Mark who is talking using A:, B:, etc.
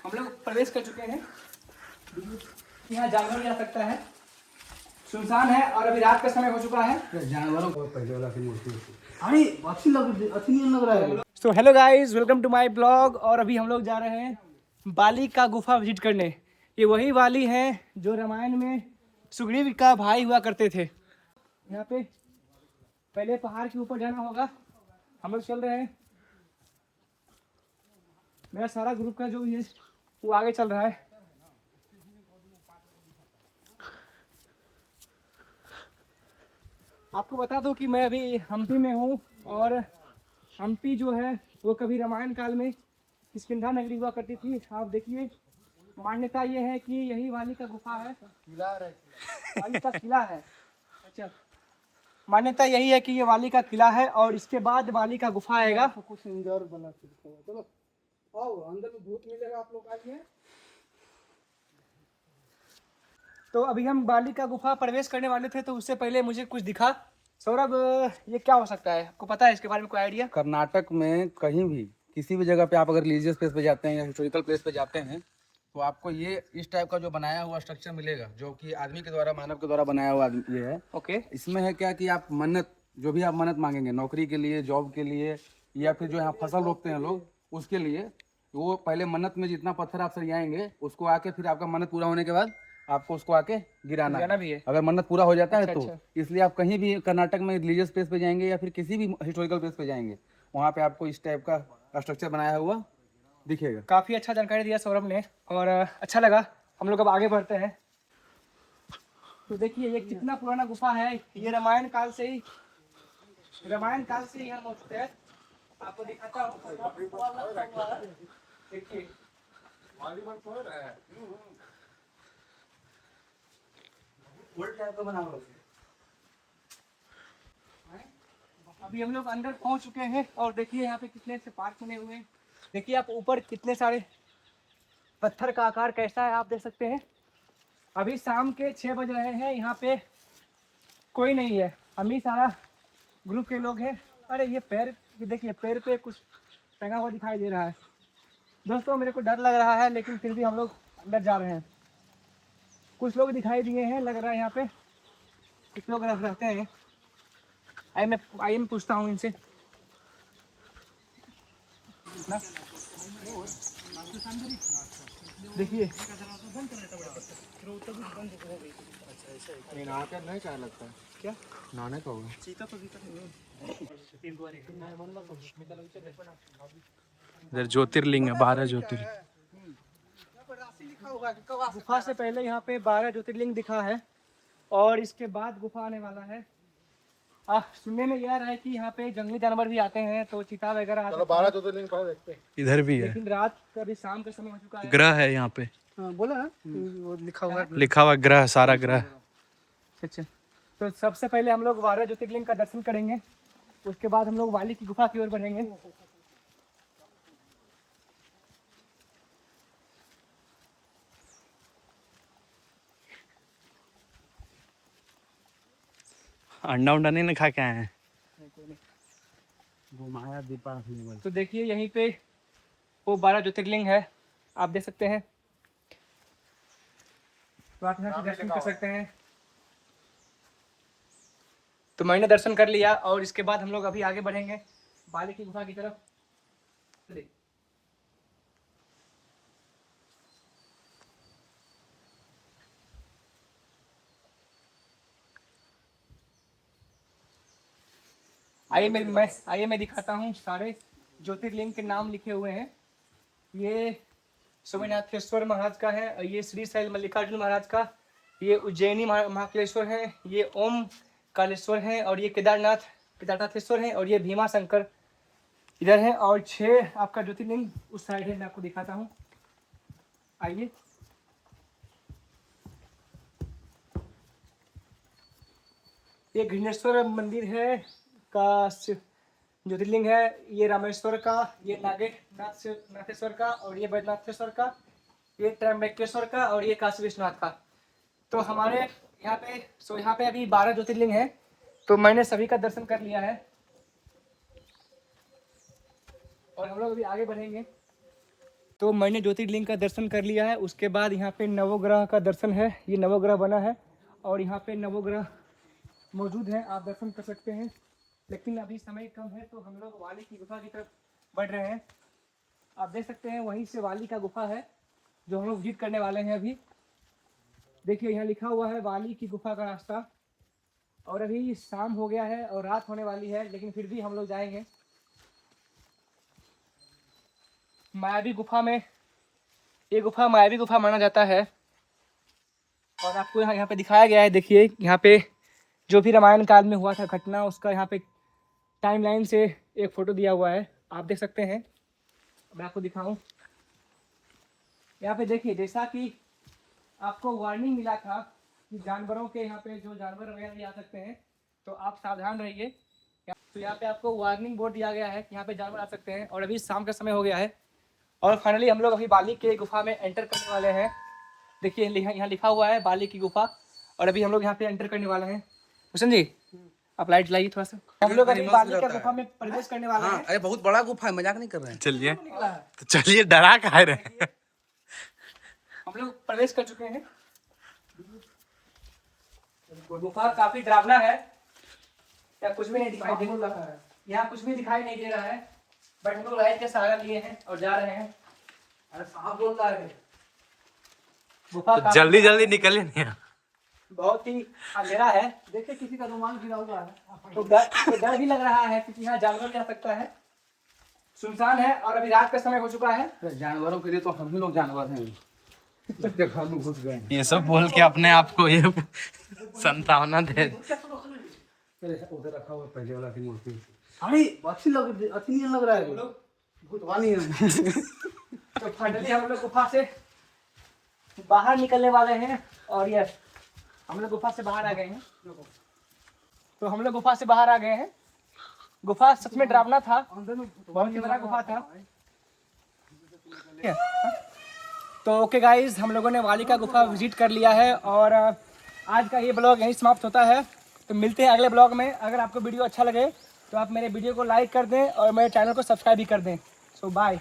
A: हम लोग प्रवेश कर चुके हैं। यहाँ जानवर भी आ सकता है, सुनसान है और अभी रात का समय हो चुका है।
B: जानवरों को पहले वाला की मूर्ति
A: अरे अच्छी नहीं लग रहा है। तो hello guys, welcome to my blog. और अभी हम लोग जा रहे हैं बाली का गुफा विजिट करने। ये वही बाली है जो रामायण में सुग्रीव का भाई हुआ करते थे। यहाँ पे पहले पहाड़ के ऊपर जाना होगा। हम लोग चल रहे हैं, मेरा सारा ग्रुप का जो है वो आगे चल रहा है। आपको बता दूं कि मैं अभी हम्पी में हूँ और हम्पी जो है वो कभी रामायण काल में किष्किंधा नगरी हुआ करती थी। आप देखिए, मान्यता ये है कि यही वाली का गुफा है, वाली का किला है। अच्छा, मान्यता यही है कि ये वाली का किला है और इसके बाद वाली का गुफा आएगा।
B: कुछ इंदौर बना सकते हो। चलो आओ, अंदर में भूत मिलेगा, आप लोग आइए।
A: तो अभी हम बाली का गुफा प्रवेश करने वाले थे, तो उससे पहले मुझे कुछ दिखा। सौरभ, ये क्या हो सकता है? आपको पता है इसके बारे में कोई आइडिया?
B: कर्नाटक में कहीं भी किसी भी जगह पे आप अगर रिलीजियस प्लेस पे जाते हैं या हिस्टोरिकल प्लेस पे जाते हैं तो आपको ये इस टाइप का जो बनाया हुआ स्ट्रक्चर मिलेगा, जो कि आदमी के द्वारा, मानव के द्वारा बनाया हुआ ये है।
A: ओके।
B: इसमें है क्या कि आप मन्नत, जो भी आप मन्नत मांगेंगे नौकरी के लिए, जॉब के लिए, या फिर जो यहाँ फसल रोपते हैं लोग उसके लिए, वो पहले मन्नत में जितना पत्थर आप सरियाएंगे उसको आके फिर आपका मन्नत पूरा होने के बाद आपको उसको आके गिराना
A: गिराना
B: है।
A: भी है।
B: अगर मन्नत पूरा हो जाता है
A: अच्छा,
B: तो
A: अच्छा।
B: इसलिए आप कहीं भी कर्नाटक में रिलीजियस प्लेस पे जाएंगे या फिर किसी भी हिस्टोरिकल प्लेस पे जाएंगे, वहाँ पे आपको इस टाइप का स्ट्रक्चर बनाया हुआ दिखेगा।
A: काफ़ी अच्छा जानकारी दिया सौरभ ने और अच्छा लगा। हम लोग अब आगे बढ़ते हैं। तो देखिए ये कितना पुराना गुफा है। ये रामायण काल से ही यहाँ मौजूद है। आपको दिखाता हूँ। देखिए अभी हम लोग अंदर पहुंच चुके हैं और देखिए यहाँ पे कितने से पार्क बने हुए हैं। देखिए आप ऊपर कितने सारे पत्थर का आकार कैसा है, आप देख सकते हैं। अभी शाम के 6 बज रहे हैं, यहाँ पे कोई नहीं है, हम ही सारा ग्रुप के लोग हैं। अरे ये पैर देखिए, पैर पे कुछ टंगा हुआ दिखाई दे रहा है। दोस्तों मेरे को डर लग रहा है, लेकिन फिर भी हम लोग अंदर जा रहे हैं। कुछ लोग दिखाई दिए हैं, लग रहा है यहाँ पे कुछ लोग रहते हैं। आइए मैं पूछता हूँ इनसे ना। देखिए
B: नहाकर नहीं क्या लगता है,
A: क्या
B: नहाने का होगा।
C: इधर ज्योतिर्लिंग है, 12 ज्योतिर्लिंग।
A: गुफा से पहले यहाँ पे 12 ज्योतिर्लिंग दिखा है और इसके बाद गुफा आने वाला है। सुनने में यह है कि यहाँ पे जंगली जानवर भी आते हैं, तो चीता वगैरह।
B: चलो 12 ज्योतिर्लिंग पहले देखते हैं।
C: इधर भी है,
A: लेकिन रात का अभी शाम का समय हो चुका है।
C: ग्रह है यहाँ पे,
A: बोला ना वो
C: लिखा हुआ ग्रह, सारा ग्रह।
A: अच्छा, तो सबसे पहले हम लोग 12 ज्योतिर्लिंग का दर्शन करेंगे, उसके बाद हम लोग वाली की गुफा की ओर बढ़ेंगे।
C: अंडा उंडा नहीं ना खा के आए हैं।
B: घुमाया दीपा।
A: तो देखिए यहीं पे वो 12 ज्योतिर्लिंग है, आप देख सकते हैं। तो आप यहाँ से दर्शन कर सकते हैं। तो मैंने दर्शन कर लिया और इसके बाद हम लोग अभी आगे बढ़ेंगे बाली की गुफा की तरफ। आइए मैं दिखाता हूँ। सारे ज्योतिर्लिंग के नाम लिखे हुए हैं। ये सोमनाथेश्वर महाराज का है, ये श्री शैल मल्लिकार्जुन महाराज का, ये उज्जैनी महाकालेश्वर है, ये ओम कालेश्वर है, और ये केदारनाथेश्वर है, और ये भीमा शंकर इधर है। और 6 आपका ज्योतिर्लिंग उस साइड है, मैं आपको दिखाता हूँ। आइए ये घृणेश्वर मंदिर है का ज्योतिर्लिंग है, ये रामेश्वर का, ये नागेश्वर का, और ये बैद्यनाथेश्वर का, ये त्र्यंबकेश्वर का, और ये काशी विश्वनाथ का। तो हमारे यहाँ पे अभी 12 ज्योतिर्लिंग है, तो मैंने सभी का दर्शन कर लिया है और हम लोग अभी आगे बढ़ेंगे। तो मैंने ज्योतिर्लिंग का दर्शन कर लिया है। उसके बाद यहाँ पे नवग्रह का दर्शन है, ये नवग्रह बना है और यहाँ पे नवग्रह मौजूद है, आप दर्शन कर सकते हैं। लेकिन अभी समय कम है तो हम लोग वाली की गुफा की तरफ बढ़ रहे हैं। आप देख सकते हैं वहीं से वाली का गुफा है जो हम लोग विजिट करने वाले हैं अभी। देखिए यहाँ लिखा हुआ है वाली की गुफा का रास्ता। और अभी शाम हो गया है और रात होने वाली है, लेकिन फिर भी हम लोग जाएंगे। मायावी गुफा में, ये गुफा मायावी गुफा माना जाता है। और आपको यहाँ पे दिखाया गया है, देखिए यहाँ पे जो भी रामायण काल में हुआ था घटना, उसका यहाँ पे टाइमलाइन से एक फ़ोटो दिया हुआ है, आप देख सकते हैं। मैं आपको दिखाऊं, यहाँ पे देखिए जैसा कि आपको वार्निंग मिला था कि जानवरों के यहाँ पे जो जानवर वगैरह आ सकते हैं तो आप सावधान रहिए। तो यहाँ पे आपको वार्निंग बोर्ड दिया गया है कि यहाँ पे जानवर आ सकते हैं। और अभी शाम का समय हो गया है और फाइनली हम लोग अभी बाली के गुफा में एंटर करने वाले हैं। देखिए यहाँ लिखा हुआ है बाली की गुफा और अभी हम लोग यहाँ पे एंटर करने वाले हैं। हुसैन जी आप लाइट लाइए थोड़ा सा। हम लोग अभी बाली का गुफा में प्रवेश करने वाले हैं।
B: अरे बहुत बड़ा गुफा है, मजाक नहीं कर रहे हैं।
C: चलिए
A: निकला है,
C: तो चलिए, डरा कह रहे हैं।
A: हम लोग प्रवेश कर चुके हैं। गुफा काफी डरावना है, या कुछ भी नहीं दिखाई दे रहा है, यहाँ कुछ भी दिखाई नहीं दे रहा है, बट हम लोग लाइट का सहारा लिए हैं और जा रहे हैं। अरे साहब बोल रहा है गुफा
C: तो
A: काफी
C: जल्दी जल्दी निकलिए नहीं।
A: बहुत ही अंधेरा है। देखिए किसी का रुमाल गिरा हुआ है तो डर भी लग रहा है क्योंकि यहाँ जानवर भी आ सकता है। सुनसान है और अभी रात का समय हो चुका है।
B: जानवरों के लिए तो हम ही लोग जानवर हैं। इसके घर में घुस गए।
C: ये सब बोल के अपने आप को ये संतावना दे।
B: उधर रखा हुआ पहले वाला की मूर्ति।
A: अरे
B: अच्छी लग रहा है। भूतवानी है।
A: तो फाइनली हम लोग गुफा से बाहर निकलने वाले हैं और यस हम लोग गुफा से बाहर आ गए हैं। तो हम लोग गुफा से बाहर आ गए हैं। गुफा सच में डरावना था, बहुत ही बड़ा गुफा था। तो ओके गाइस, हम लोगों ने वाली का गुफा विजिट कर लिया है और आज का ये ब्लॉग यहीं समाप्त होता है। तो मिलते हैं अगले ब्लॉग में। अगर आपको वीडियो अच्छा लगे तो आप मेरे वीडियो को लाइक कर दें और मेरे चैनल को सब्सक्राइब भी कर दें। सो बाय।